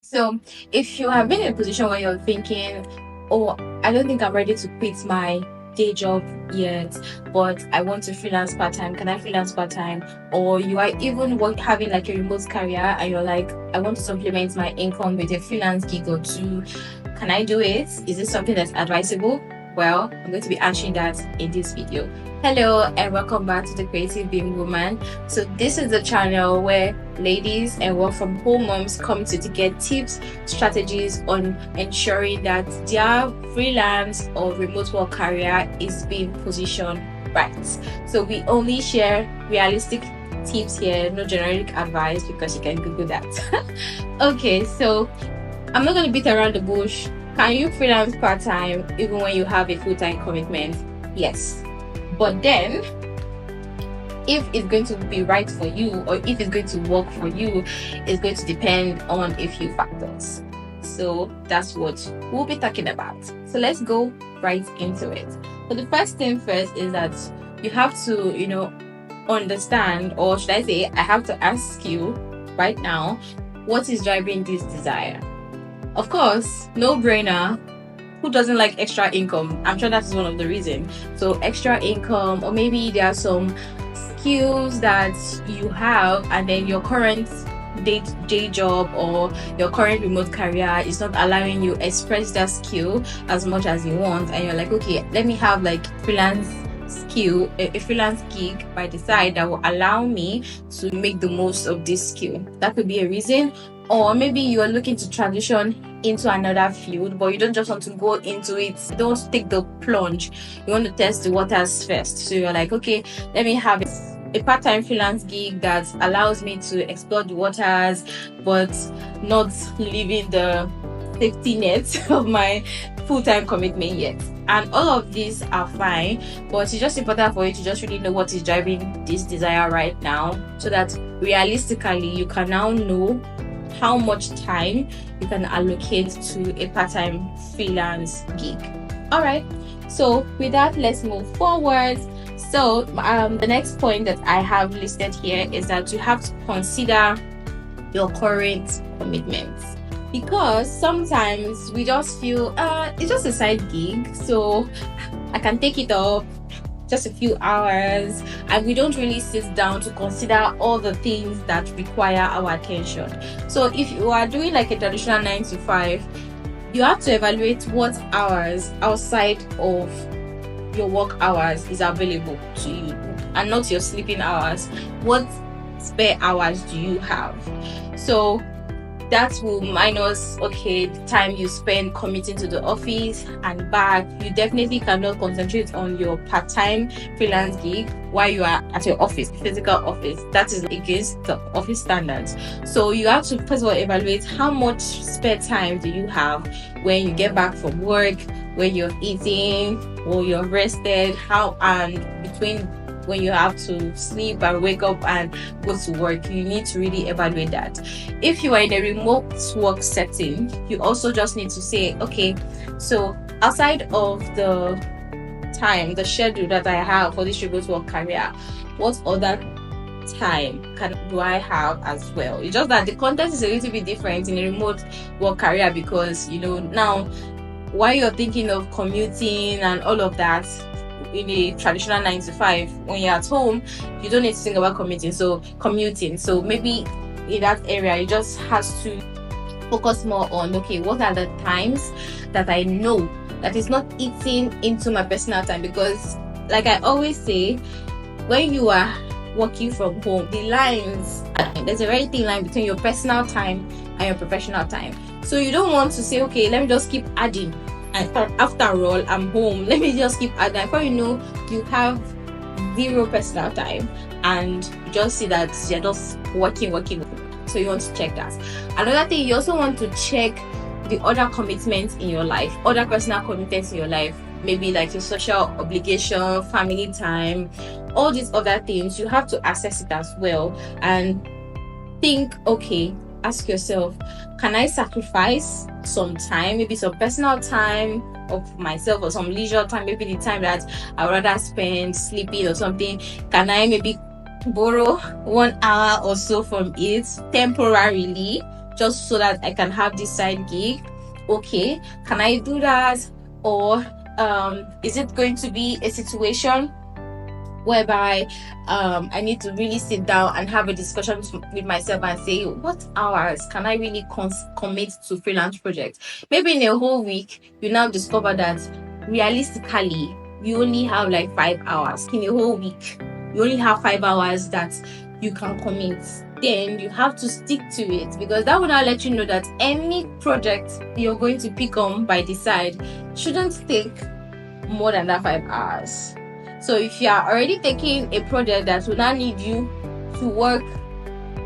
So if you have been in a position where you're thinking, oh, I don't think I'm ready to quit my day job yet, but I want to freelance part-time. Can I freelance part-time? Or you are even having like a remote career and you're like, I want to supplement my income with a freelance gig or two. Can I do it? Is this something that's advisable? Well, I'm going to be answering that in this video. Hello and welcome back to the Creative Being Woman. So this is the channel where ladies and work from home moms come to get tips, strategies on ensuring that their freelance or remote work career is being positioned right. So we only share realistic tips here, no generic advice, because you can Google that. Okay, so I'm not going to beat around the bush. Can you freelance part-time even when you have a full-time commitment? Yes. But then, if it's going to be right for you or if it's going to work for you, it's going to depend on a few factors. So that's what we'll be talking about. So let's go right into it. So the first thing first is that you have to, understand, or should I say, I have to ask you right now, what is driving this desire? Of course, no brainer. Who doesn't like extra income? I'm sure that's one of the reasons. So extra income, or maybe there are some skills that you have and then your current day job or your current remote career is not allowing you express that skill as much as you want, and you're like, okay, let me have like freelance skill, a freelance gig by the side that will allow me to make the most of this skill. That could be a reason. Or maybe you are looking to transition into another field, but you don't just want to go into it. Don't take the plunge. You want to test the waters first. So you're like, okay, let me have a part-time freelance gig that allows me to explore the waters, but not leaving the safety net of my full-time commitment yet. And all of these are fine, but it's just important for you to just really know what is driving this desire right now, so that realistically you can now know how much time you can allocate to a part-time freelance gig. All right, so with that, let's move forward. So the next point that I have listed here is that you have to consider your current commitments, because sometimes we just feel it's just a side gig, so I can take it up just a few hours, and we don't really sit down to consider all the things that require our attention. So if you are doing like a traditional 9 to 5, you have to evaluate what hours outside of your work hours is available to you, and not your sleeping hours. What spare hours do you have? So that will minus, okay, the time you spend commuting to the office and back. You definitely cannot concentrate on your part-time freelance gig while you are at your office, physical office. That is against the office standards. So you have to first of all evaluate how much spare time do you have when you get back from work, when you're eating or you're rested, how, and between when you have to sleep and wake up and go to work. You need to really evaluate that. If you are in a remote work setting, you also just need to say, okay, so outside of the time, the schedule that I have for this remote work career, what other time do I have as well? It's just that the content is a little bit different in a remote work career, because now while you're thinking of commuting and all of that in a traditional 9 to 5, when you're at home, you don't need to think about commuting. So maybe in that area, you just has to focus more on, okay, what are the times that I know that is not eating into my personal time? Because like I always say, when you are working from home, there's a very thin line between your personal time and your professional time. So you don't want to say, okay, let me just keep adding, and after all, I'm home, let me just keep adding. Before you know, you have zero personal time, and you just see that you're just working. So you want to check that. Another thing, you also want to check the other commitments in your life, other personal commitments in your life, maybe like your social obligation, family time, all these other things. You have to assess it as well and think, okay, ask yourself, can I sacrifice some time, maybe some personal time of myself, or some leisure time, maybe the time that I'd rather spend sleeping or something? Can I maybe borrow 1 hour or so from it temporarily, just so that I can have this side gig. Okay, can I do that? Or is it going to be a situation whereby I need to really sit down and have a discussion with myself and say, what hours can I really commit to freelance projects? Maybe in a whole week, you now discover that realistically, you only have like 5 hours. In a whole week, you only have 5 hours that you can commit. Then you have to stick to it, because that will now let you know that any project you're going to pick on by the side shouldn't take more than that 5 hours. So if you are already taking a project that will now need you to work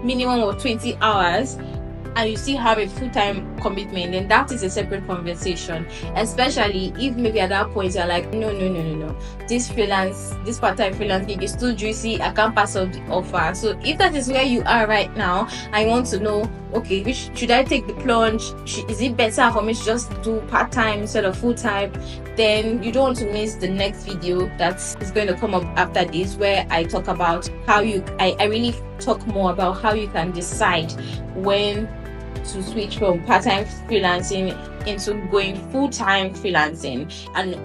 minimum of 20 hours and you still have a full-time commitment, then that is a separate conversation. Especially if maybe at that point you're like, no, this part-time freelance gig is too juicy, I can't pass up the offer. So if that is where you are right now, I want to know, okay, should I take the plunge? Is it better for me to just do part-time instead of full-time? Then you don't want to miss the next video that is going to come up after this, where I talk about how I really talk more about how you can decide when to switch from part-time freelancing into going full-time freelancing, and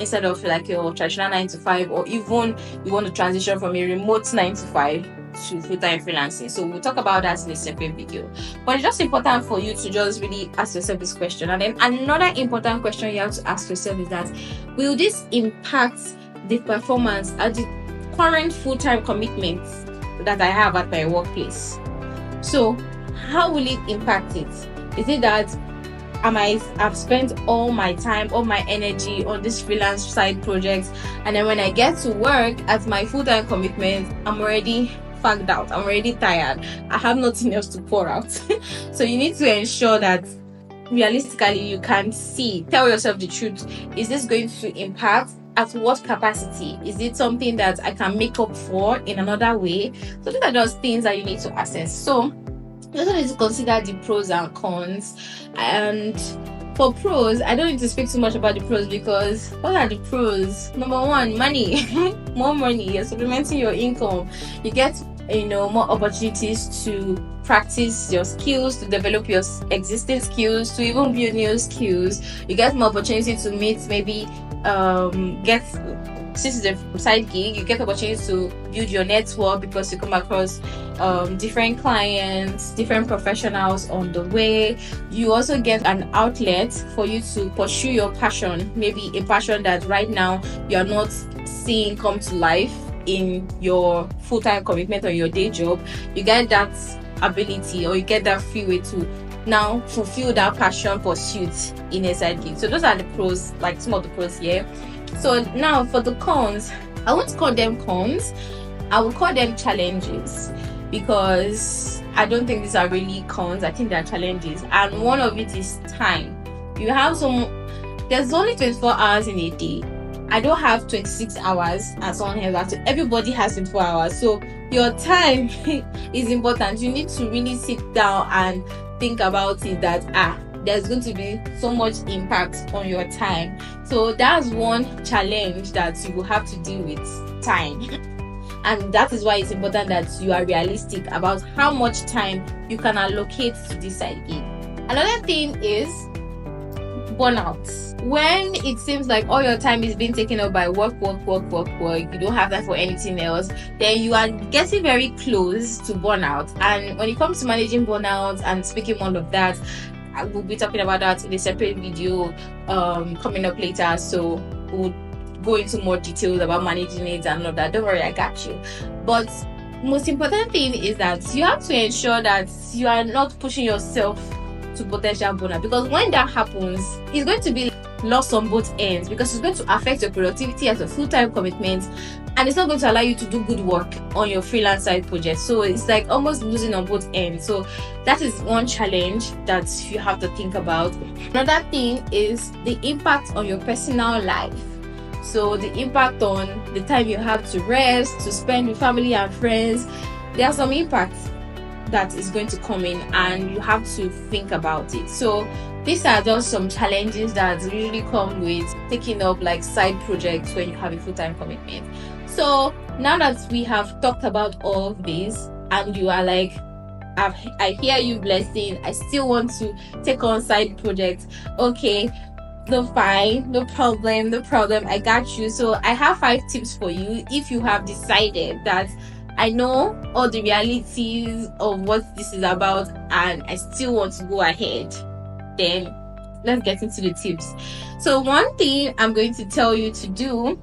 instead of like your traditional 9 to 5, or even you want to transition from a remote 9 to 5 to full-time freelancing. So we'll talk about that in a separate video, but it's just important for you to just really ask yourself this question. And then another important question you have to ask yourself is that, will this impact the performance at the current full-time commitments that I have at my workplace? So how will it impact it? Is it that I've spent all my time, all my energy on this freelance side project, and then when I get to work at my full-time commitment, I'm already fagged out, I'm already tired, I have nothing else to pour out? So you need to ensure that realistically you can tell yourself the truth. Is this going to impact? At what capacity? Is it something that I can make up for in another way? So these are just things that you need to assess. So you also need to consider the pros and cons. And for pros, I don't need to speak too much about the pros, because what are the pros? Number one, money. More money. You're supplementing your income. You get more opportunities to practice your skills, to develop your existing skills, to even build new skills. You get more opportunity to meet, maybe since it's a side gig, you get opportunities to build your network, because you come across different clients, different professionals on the way. You also get an outlet for you to pursue your passion, maybe a passion that right now you're not seeing come to life in your full-time commitment or your day job. You get that ability, or you get that free way to now fulfill that passion pursuit in a side gig. So those are the pros, like some of the pros here. So now for the cons, I won't call them cons, I will call them challenges, because I don't think these are really cons, I think they're challenges. And one of it is time. There's only 24 hours in a day. I don't have 26 hours and someone else. Everybody has 24 hours. So your time is important. You need to really sit down and think about it, that there's going to be so much impact on your time. So that's one challenge that you will have to deal with, time. And that is why it's important that you are realistic about how much time you can allocate to this side gig. Another thing is burnout. When it seems like all your time is being taken up by work, you don't have time for anything else, then you are getting very close to burnout. And when it comes to managing burnout and speaking more of that, I will be talking about that in a separate video coming up later. So we'll go into more details about managing it and all of that. Don't worry, I got you. But most important thing is that you have to ensure that you are not pushing yourself to potential burnout, because when that happens, it's going to be loss on both ends, because it's going to affect your productivity as a full-time commitment, and it's not going to allow you to do good work on your freelance side project. So it's like almost losing on both ends. So that is one challenge that you have to think about. Another thing is the impact on your personal life. So the impact on the time you have to rest, to spend with family and friends. There are some impacts that is going to come in, and you have to think about it. So these are just some challenges that usually come with taking up like side projects when you have a full-time commitment. So now that we have talked about all of this, and you are like, I hear you, Blessing. I still want to take on side projects. Okay, no, fine, no problem, no problem. I got you. So I have 5 tips for you if you have decided that I know all the realities of what this is about and I still want to go ahead. Then let's get into the tips. So one thing I'm going to tell you to do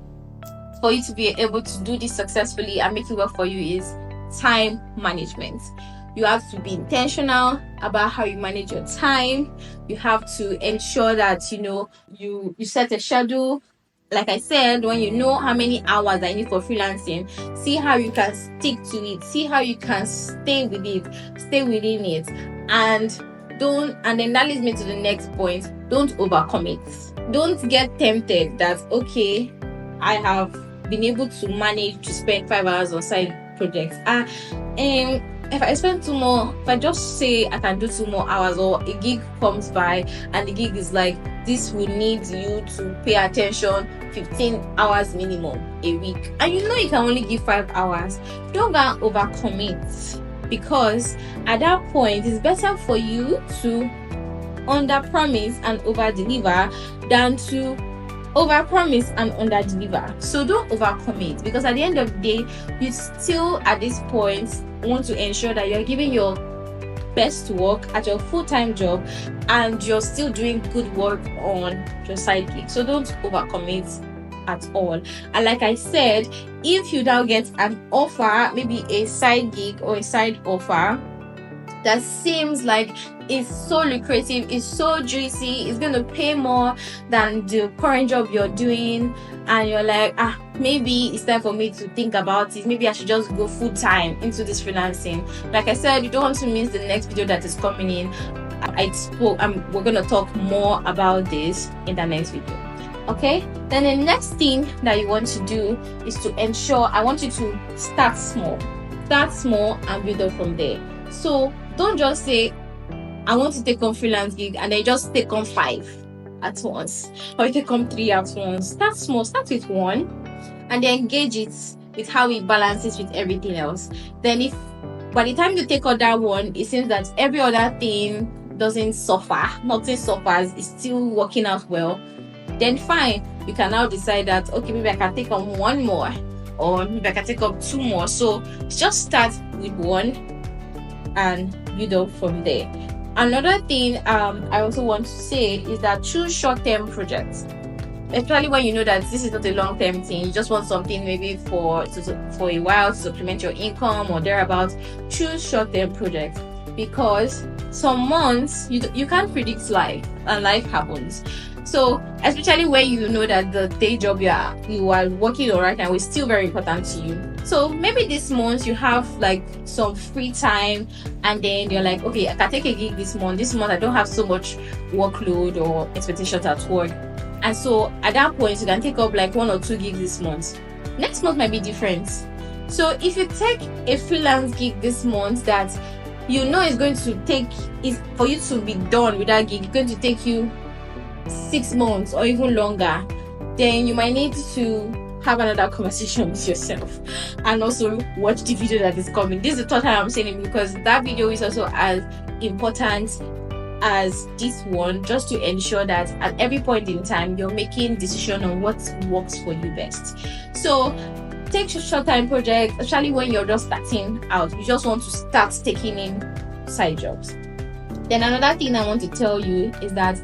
for you to be able to do this successfully and make it work for you is time management. You have to be intentional about how you manage your time. You have to ensure that you set a schedule. Like I said, when you know how many hours I need for freelancing, see how you can stick to it, see how you can stay within it, and then that leads me to the next point. Don't overcommit. Don't get tempted that okay, I have been able to manage to spend 5 hours on side projects. If I spend if I just say I can do 2 more hours, or a gig comes by and the gig is like, this will need you to pay attention 15 hours minimum a week, and you can only give 5 hours, don't go and overcommit, because at that point it's better for you to under promise and over deliver than to over promise and under deliver. So don't overcommit, because at the end of the day, you still at this point want to ensure that you're giving your best work at your full-time job and you're still doing good work on your side gig. So don't overcommit at all. And like I said, if you now get an offer, maybe a side gig or a side offer that seems like it's so lucrative, it's so juicy, it's going to pay more than the current job you're doing, and you're like, maybe it's time for me to think about it, maybe I should just go full-time into this freelancing. Like I said, you don't want to miss the next video that is coming in. We're going to talk more about this in the next video. Okay, then the next thing that you want to do is to ensure, I want you to start small and build up from there. So don't just say I want to take on freelance gig and then just take on 5 at once, or you take on 3 at once. Start small, start with 1, and then engage it with how it balances with everything else. Then if by the time you take on that one, it seems that every other thing doesn't suffer, nothing suffers, it's still working out well, then fine, you can now decide that okay, maybe I can take on 1 more, or maybe I can take up 2 more. So just start with 1 and build up from there. Another thing I also want to say is that choose short-term projects, especially when you know that this is not a long-term thing. You just want something maybe for a while to supplement your income or thereabouts. Choose short-term projects, because some months you can't predict life, and life happens. So especially when you know that the day job you are working on right now is still very important to you. So maybe this month you have like some free time, and then you're like, okay, I can take a gig this month. This month I don't have so much workload or expectations at work, and so at that point you can take up like 1 or 2 gigs this month. Next month might be different. So if you take a freelance gig this month that you know is going to take, is for you to be done with that gig, it's going to take you 6 months or even longer, then you might need to have another conversation with yourself and also watch the video that is coming. This is the third time I'm saying it, because that video is also as important as this one, just to ensure that at every point in time you're making decision on what works for you best. So take short-time projects, especially when you're just starting out, you just want to start taking in side jobs. Then another thing I want to tell you is that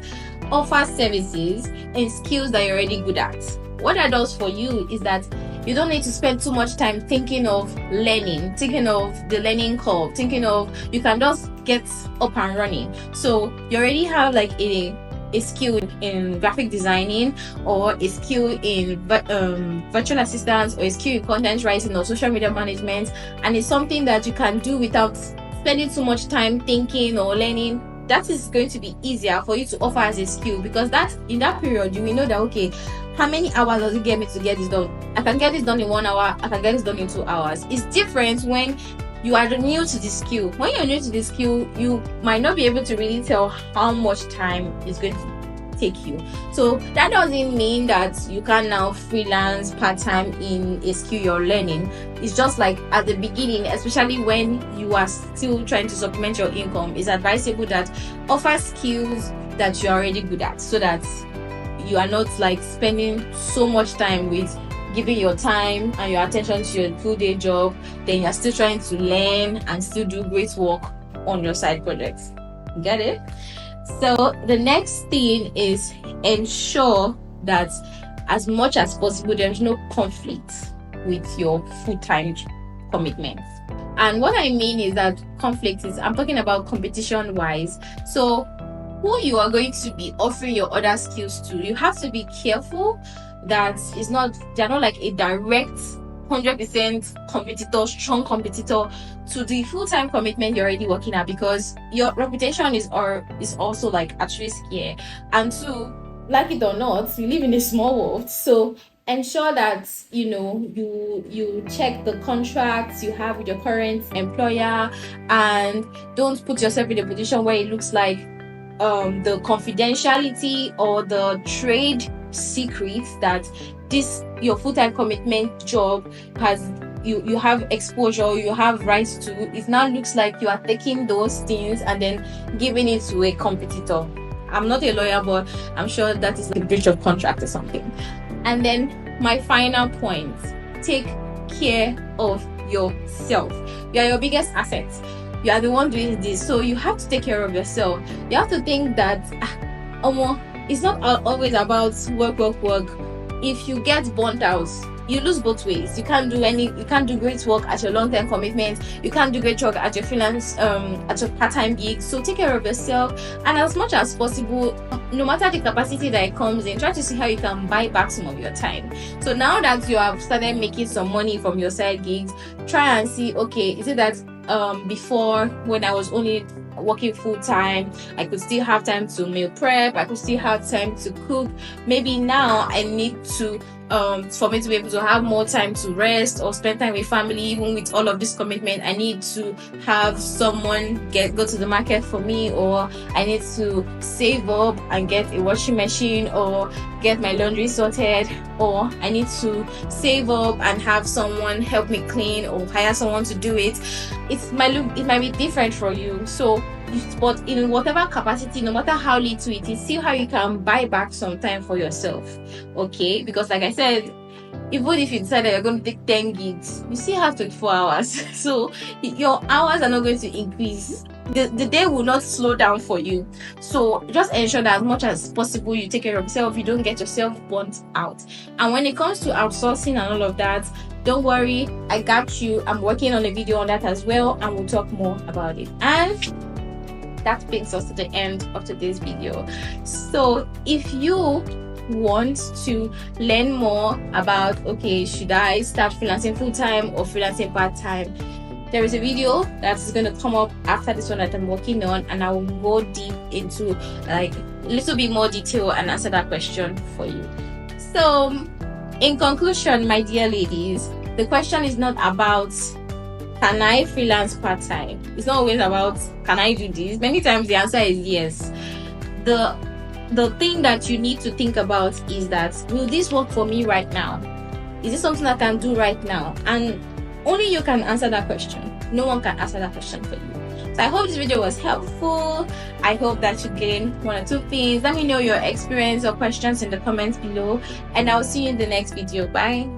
offer services and skills that you're already good at. What that does for you is that you don't need to spend too much time thinking of learning, thinking of the learning curve, you can just get up and running. So you already have like a skill in graphic designing, or a skill in virtual assistance, or a skill in content writing or social media management, and it's something that you can do without spending too much time thinking or learning. That is going to be easier for you to offer as a skill, because that in that period you will know that okay, how many hours does it get me to get this done? I can get this done in 1 hour, I can get this done in 2 hours. It's different when you are new to the skill. When you're new to the skill, you might not be able to really tell how much time it's going to take you. So that doesn't mean that you can now freelance part-time in a skill you're learning. It's just like at the beginning, especially when you are still trying to supplement your income, it's advisable that offer skills that you're already good at, so that you are not like spending so much time with giving your time and your attention to your full-day job, then you're still trying to learn and still do great work on your side projects. Get it? So the next thing is ensure that as much as possible there's no conflict with your full-time commitments. And what I mean is that conflict is, I'm talking about competition wise. So who you are going to be offering your other skills to, you have to be careful that they're not like a direct 100% competitor, strong competitor to the full-time commitment you're already working at, because your reputation is also like at risk here. And two, like it or not, we live in a small world, so ensure that you check the contracts you have with your current employer, and don't put yourself in a position where it looks like the confidentiality or the trade secrets that your full-time commitment job has, you have exposure, you have rights to. It now looks like you are taking those things and then giving it to a competitor. I'm not a lawyer, but I'm sure that is like a breach of contract or something. And then my final point, take care of yourself. You are your biggest asset. You are the one doing this, so you have to take care of yourself. You have to think that it's not always about work. If you get burnt out, you lose both ways. You can't do great work at your long-term commitment. You can't do great work at your freelance, at your part-time gig. So take care of yourself, and as much as possible, no matter the capacity that it comes in, try to see how you can buy back some of your time. So now that you have started making some money from your side gigs, try and see, okay, is it that before, when I was only working full-time, I could still have time to meal prep, I could still have time to cook. Maybe now I need to for me to be able to have more time to rest or spend time with family. Even with all of this commitment, I need to have someone go to the market for me, or I need to save up and get a washing machine or get my laundry sorted, or I need to save up and have someone help me clean or hire someone to do it. It might be different for you. So but in whatever capacity, no matter how little it is, see how you can buy back some time for yourself. Okay, because like I said, even if you decide that you're going to take 10 gigs, you still have 24 hours. So your hours are not going to increase. The day will not slow down for you. So just ensure that as much as possible you take care of yourself, you don't get yourself burnt out. And when it comes to outsourcing and all of that, don't worry, I got you. I'm working on a video on that as well, and we'll talk more about it. And that brings us to the end of today's video. So if you want to learn more about, okay, should I start freelancing full-time or freelancing part-time, there is a video that's going to come up after this one that I'm working on, and I will go deep into like a little bit more detail and answer that question for you. So in conclusion, my dear ladies, the question is not about can I freelance part-time. It's not always about can I do this. Many times the answer is yes. The thing that you need to think about is that, will this work for me right now? Is this something I can do right now? And only you can answer that question. No one can answer that question for you. So I hope this video was helpful. I hope that you gained one or two things. Let me know your experience or questions in the comments below, and I'll see you in the next video. Bye.